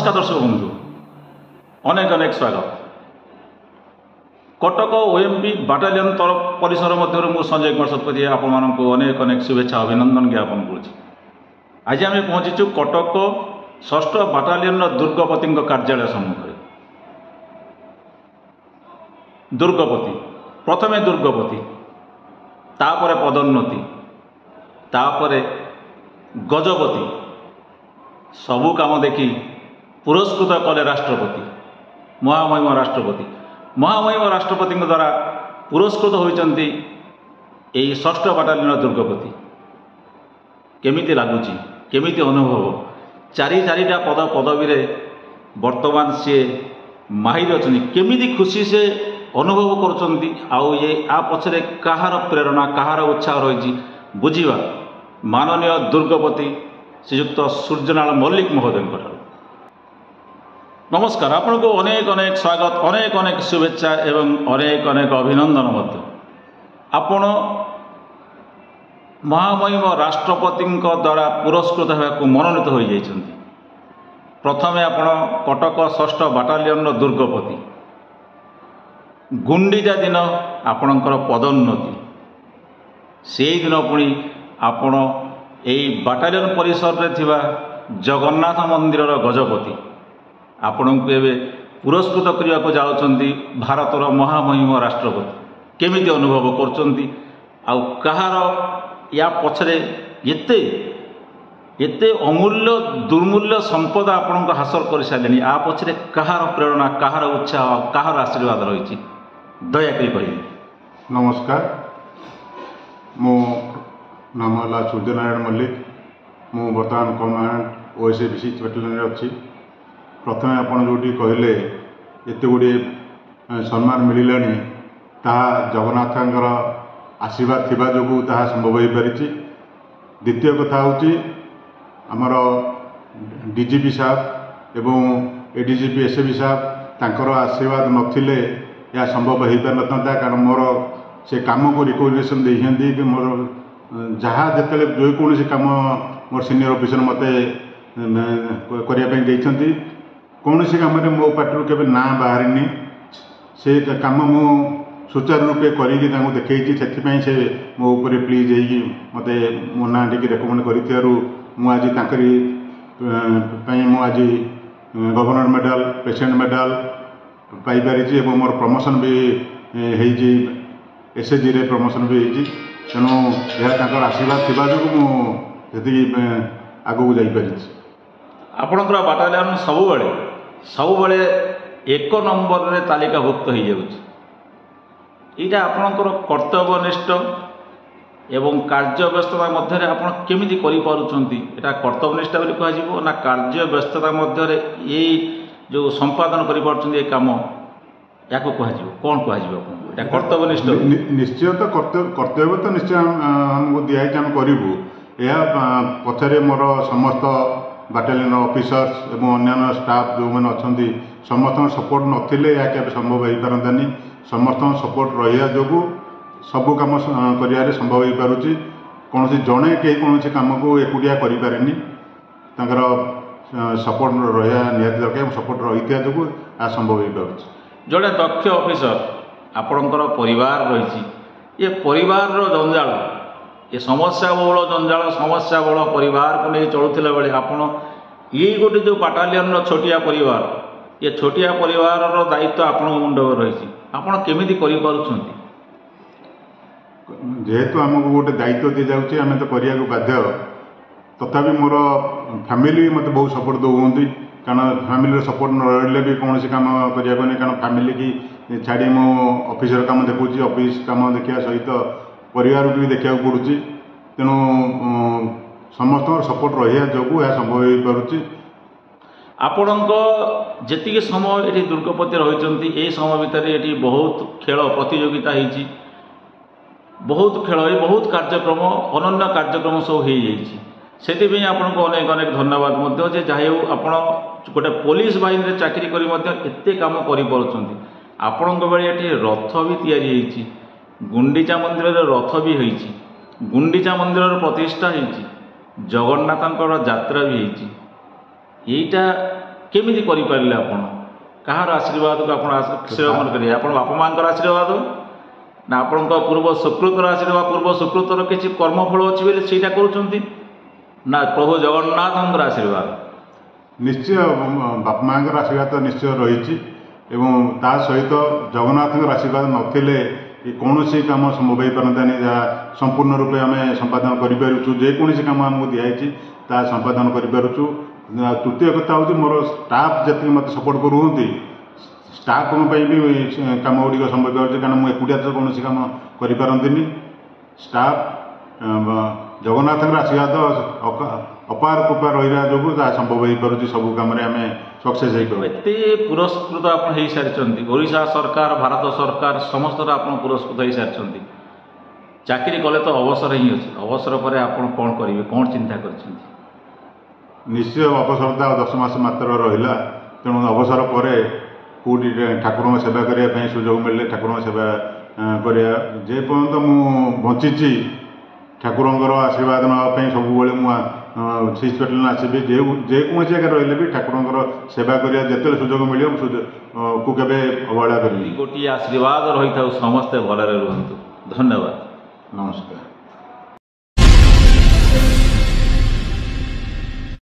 नमस्कार दर्शक बंधु अनेक अनेक स्वागत। कटक ओएमपी बाटालियन तरफ परिसर मध्य मु संजय कुमार शतपथी आपण अनेक अनेक शुभेच्छा अभिनंदन ज्ञापन करुच्ची। आज आम पहुंचीचु कटक 6ठ बाटालियन दुर्गपति कार्यालय सम्मुखें। दुर्गपति प्रथमे दुर्गपति तापर पदोन्नति तापर गजपति सबू काम देखी पुरस्कृत कले राष्ट्रपति महामहिम राष्ट्रपति द्वारा पुरस्कृत होती 6ठ बाटालियन दुर्गपति। केमिति लागुची केमिति अनुभव चारिटा पदवी रे वर्तमान सी माहिर अच्छी केमिति खुशी से अनुभव करुँच आउ ये आ पछरे कहार प्रेरणा कहार उत्साह रही बुझा माननीय दुर्गपति श्रीयुक्त सूर्यनारायण मल्लिक महोदय। नमस्कार आपन को अनेक अनेक स्वागत अनेक अनेक शुभेच्छा एवं अनेक अनेक अभिनंदन मध्य। आपण महामहिम राष्ट्रपति द्वारा पुरस्कृत होगा मनोनीत हो जाइछन्ति। प्रथमे आपण कटक 6ठ बाटालियन दुर्गपति गुंडीचा दिन आपणकर पदोन्नति से दिन पुणी आपण यही बाटालियन परिसर रे थिबा जगन्नाथ मंदिर गजपति आपण को एवं पुरस्कृत करने को जाउछन्ति भारतर महामहिम राष्ट्रपति। केमिति अनुभव करछन्ति आउ कहार या पछरे एते एते अमूल्य दुर्मूल्य संपदा आपण हासिल कर सारे आ पछरे कहार प्रेरणा कहार उत्साह कहार आशीर्वाद रही दयाकोरी कहिए। नमस्कार मो नाम है सूर्यनारायण मल्लिक मु बर्तमान कमांड ओएसए विशिष्ट बाटालियन अच्छी। प्रथम आपड़ जो कहले एत गुड़े सम्मान मिलला ताहा जगन्नाथर आशीर्वाद थिबा जोगु ताहा संभव हो पारिछि। द्वितीय कथा हूँ आमर डीजीपी साहब एवं एडीजीपी एसएबी साहब तांकर आशीर्वाद नथिले या संभव हो पार नथा कारण मोर से काम को रिकग्निशन देइछन्ति कि मोर जहाँ जिते जो कौन काम मोर सीनियर ऑफिसर मते करने देइछन्ति कौन काम मो पार्टी के ना बाहरी से काम मु सुचारू रूपे करी देखी से मो ऊपर प्लीज होगी मत मो ना टी रेकमेंड कर आज गवर्नर मेडल प्रेसिडेंट मेडल पाई मोर प्रमोशन भी होती एसएचजी रे प्रमोशन भी होती तेणु यह आशीर्वाद थी जो मुझे आगू जापारी। आपणकर बाटालियन सबुबले एक नंबर रे तालिकाभुक्त हो जाऊँगी। यहाँ आपणकर कर्तव्यनिष्ठ एवं कार्य व्यस्तता मध्य आप केमिति करिपारुछन्ति एटा कर्तव्यनिष्ठा बोली कह ना कार्य व्यस्तता मध्य ये जो संपादन करिपारुछन्ति ये काम या कह कौन कह कर्तव्यनिष्ठ निश्चय तो कर्तव्य तो निश्चय हमको दिखाई आम करूँ यह पछरे मोर समस्त बाटालियन ऑफिसर्स एवं अन्य स्टाफ जो मैंने अच्छा समस्त सपोर्ट नथिले या केबे संभव हो पारंतानी। समस्त सपोर्ट रहा जो सबू कम कर संभव हो पारुछि। कौन जड़े कहीं कौन काम को एकुटिया करें सपोर्ट रहा निहाती दरकार सपोर्ट रही जो आ संभव हो पारुछि। जड़े दक्ष ऑफिसर आपणकर परिवार रही ये परिवार जंजाल ये समस्या बहुल जंजाल समस्या बहुल परिवार को नहीं चलुला बेले आपण ये गोटे जो बाटालियन छोटिया परिवार ये छोटिया परिवार दायित्व आपण मुंड रही आपण केमिति करि पारुछन्ति। जेहेतु आमको गोटे दायित्व दी जाउछि आमे तो करिया को बाध्य तथापि मोर फैमिली मत बहुत सपोर्ट दौंती कारण फैमिली सपोर्ट न रही भी कौन काम करिया को नहीं कारण फैमिली की छाड़ी मो ऑफिसर काम देखुची ऑफिस काम देखा सहित परिवार को भी देखा पड़ुची तेणु समस्त सपोर्ट रहा जो यह संभव हो पारुची। आपण जी समय ये दुर्गपति रही ये समय भितर ये बहुत खेल प्रतियोगिता होती बहुत खेल बहुत कार्यक्रम अनन्य कार्यक्रम सब हो आपन को अनेक अनेक धन्यवाद जे जहाँ आपण गोटे पुलिस बाहिनी चाकरी करते काम करें आपण बेले ये रथ भी तैयारी गुंडीचा मंदिर रथ भी होती गुंडीचा मंदिर प्रतिष्ठा होती जगन्नाथंकर यात्रा भी होती। यहीटा କେମିତି କରିପାରିଲେ ଆପଣ? କାହାର ଆଶୀର୍ବାଦକୁ ଆପଣ ଆଶ୍ରୟ କରିବେ? ଆପଣ ବାପା ମାଆଙ୍କର ଆଶୀର୍ବାଦ ନା ଆପଣଙ୍କ ପୂର୍ବ ସୁକୃତର ଆଶୀର୍ବାଦ? ପୂର୍ବ ସୁକୃତର କିଛି କର୍ମଫଳ ଅଛି ବୋଲି ସେଇଟା କରୁଛନ୍ତି ନା ପ୍ରଭୁ ଜଗନ୍ନାଥଙ୍କର ଆଶୀର୍ବାଦ? ନିଶ୍ଚୟ ବାପା ମାଆଙ୍କର ଆଶୀର୍ବାଦ ନିଶ୍ଚୟ ରହିଛି ଏବଂ ତା ସହିତ ଜଗନ୍ନାଥଙ୍କର ଆଶୀର୍ବାଦ ନଥିଲେ କୌଣସି କାମ ସମ୍ଭବ ହୋଇପାରନ୍ତାନି, ଯାହା ସମ୍ପୂର୍ଣ୍ଣ ରୂପେ ଆମେ ସମ୍ପାଦନ କରିପାରୁଛୁ। ଯେକୌଣସି କାମ ଆମକୁ ଦିଆହେଇଛି ତାହା ସମ୍ପାଦନ କରିପାରୁଛୁ। ତୃତୀୟ କଥା ହେଉଛି ମୋର ଷ୍ଟାଫ୍ ଯେତିକି ମୋତେ ସପୋର୍ଟ କରୁଛନ୍ତି, ଷ୍ଟାଫ୍ଙ୍କ ପାଇଁ ବି କାମ ଗୁଡ଼ିକ ସମ୍ଭବ ହେଉଛି, କାରଣ ମୁଁ ଏକୁଟିଆ ତ କୌଣସି କାମ କରିପାରନ୍ତିନି। ଷ୍ଟାଫ୍ ଜଗନ୍ନାଥଙ୍କର ଆଶୀର୍ବାଦ ଅପାର କୃପା ରହିବା ଯୋଗୁଁ ତାହା ସମ୍ଭବ ହୋଇପାରୁଛି। ସବୁ କାମରେ ଆମେ ସକ୍ସେସ୍ ହେଇପାରୁ। ଏତେ ପୁରସ୍କୃତ ଆପଣ ହେଇସାରିଛନ୍ତି, ଓଡ଼ିଶା ସରକାର, ଭାରତ ସରକାର ସମସ୍ତର ଆପଣ ପୁରସ୍କୃତ ହେଇସାରିଛନ୍ତି। ଚାକିରି କଲେ ତ ଅବସର ହିଁ ଅଛି, ଅବସର ପରେ ଆପଣ କ'ଣ କରିବେ, କ'ଣ ଚିନ୍ତା କରିଛନ୍ତି? ନିଶ୍ଚୟ ଅବସର ତ 10 ମାସ ମାତ୍ର ରହିଲା, ତେଣୁ ଅବସର ପରେ କେଉଁଠି ଠାକୁରଙ୍କ ସେବା କରିବା ପାଇଁ ସୁଯୋଗ ମିଳିଲେ ଠାକୁରଙ୍କ ସେବା କରିବା। ଯେପର୍ଯ୍ୟନ୍ତ ମୁଁ ବଞ୍ଚିଛି ଠାକୁରଙ୍କର ଆଶୀର୍ବାଦ ନେବା ପାଇଁ ସବୁବେଳେ ମୁଁ ସିସ୍ ପେଟାଲ ଆସିବି। ଯେକୌଣସି ଜାଗାରେ ରହିଲେ ବି ଠାକୁରଙ୍କର ସେବା କରିବା ଯେତେବେଳେ ସୁଯୋଗ ମିଳିବ ମୁଁ କେବେ ଅବହେଳା କରିବି। ଗୋଟିଏ ଆଶୀର୍ବାଦ ରହିଥାଉ, ସମସ୍ତେ ଭଲରେ ରୁହନ୍ତୁ। ଧନ୍ୟବାଦ, ନମସ୍କାର।